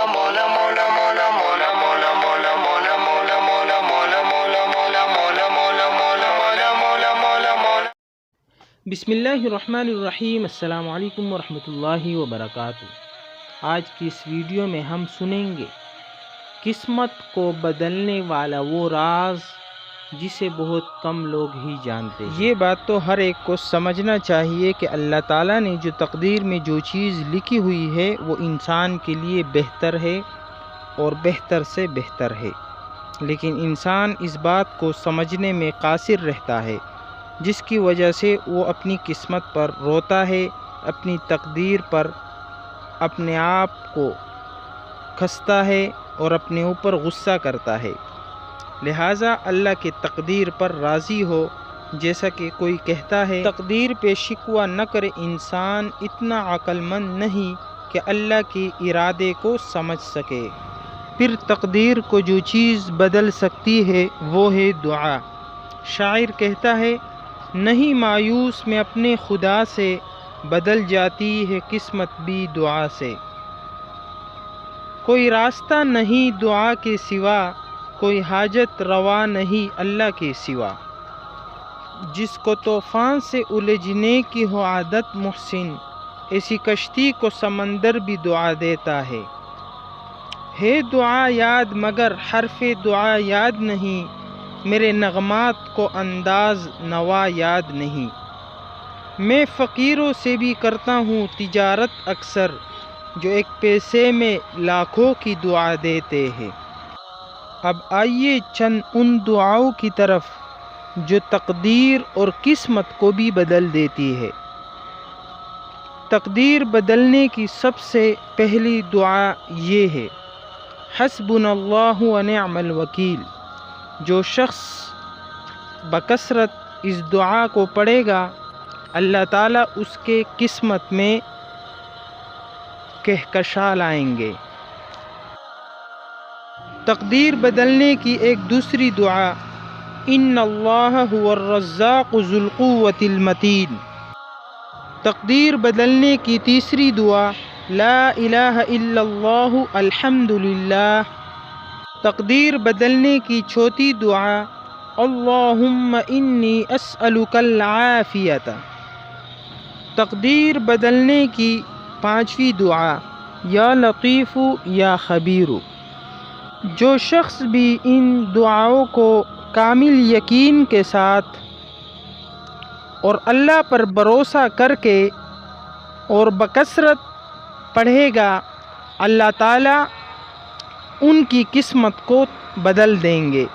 بسم اللہ الرحمن الرحیم۔ السلام علیکم ورحمۃ اللہ وبرکاتہ۔ آج کی اس ویڈیو میں ہم سنیں گے قسمت کو بدلنے والا وہ راز جسے بہت کم لوگ ہی جانتے ہیں۔ یہ بات تو ہر ایک کو سمجھنا چاہیے کہ اللہ تعالیٰ نے جو تقدیر میں جو چیز لکھی ہوئی ہے وہ انسان کے لیے بہتر ہے اور بہتر سے بہتر ہے، لیکن انسان اس بات کو سمجھنے میں قاصر رہتا ہے، جس کی وجہ سے وہ اپنی قسمت پر روتا ہے، اپنی تقدیر پر اپنے آپ کو کھستا ہے اور اپنے اوپر غصہ کرتا ہے۔ لہٰذا اللہ کی تقدیر پر راضی ہو۔ جیسا کہ کوئی کہتا ہے، تقدیر پہ شکوہ نہ کرے انسان اتنا عقل مند نہیں کہ اللہ کے ارادے کو سمجھ سکے۔ پھر تقدیر کو جو چیز بدل سکتی ہے وہ ہے دعا۔ شاعر کہتا ہے، نہیں مایوس میں اپنے خدا سے، بدل جاتی ہے قسمت بھی دعا سے۔ کوئی راستہ نہیں دعا کے سوا، کوئی حاجت روا نہیں اللہ کے سوا۔ جس کو طوفان سے الجھنے کی ہو عادت محسن، ایسی کشتی کو سمندر بھی دعا دیتا ہے دعا یاد مگر حرف دعا یاد نہیں، میرے نغمات کو انداز نوا یاد نہیں۔ میں فقیروں سے بھی کرتا ہوں تجارت اکثر، جو ایک پیسے میں لاکھوں کی دعا دیتے ہیں۔ اب آئیے چند ان دعاؤں کی طرف جو تقدیر اور قسمت کو بھی بدل دیتی ہے۔ تقدیر بدلنے کی سب سے پہلی دعا یہ ہے، حسبنا اللہ ونعم الوکیل۔ جو شخص بکثرت اس دعا کو پڑھے گا، اللہ تعالیٰ اس کے قسمت میں کہکشاں لائیں گے۔ تقدیر بدلنے کی ایک دوسری دعا، ان اللہ هو الرزاق ذو القوة المتین۔ تقدیر بدلنے کی تیسری دعا، لا الہ الا اللہ الحمد للہ۔ تقدیر بدلنے کی چوتھی دعا، اللہم انی اسألک العافیۃ۔ تقدیر بدلنے کی پانچویں دعا، یا لطیف یا خبیر۔ جو شخص بھی ان دعاؤں کو کامل یقین کے ساتھ اور اللہ پر بھروسہ کر کے اور بکثرت پڑھے گا، اللہ تعالیٰ ان کی قسمت کو بدل دیں گے۔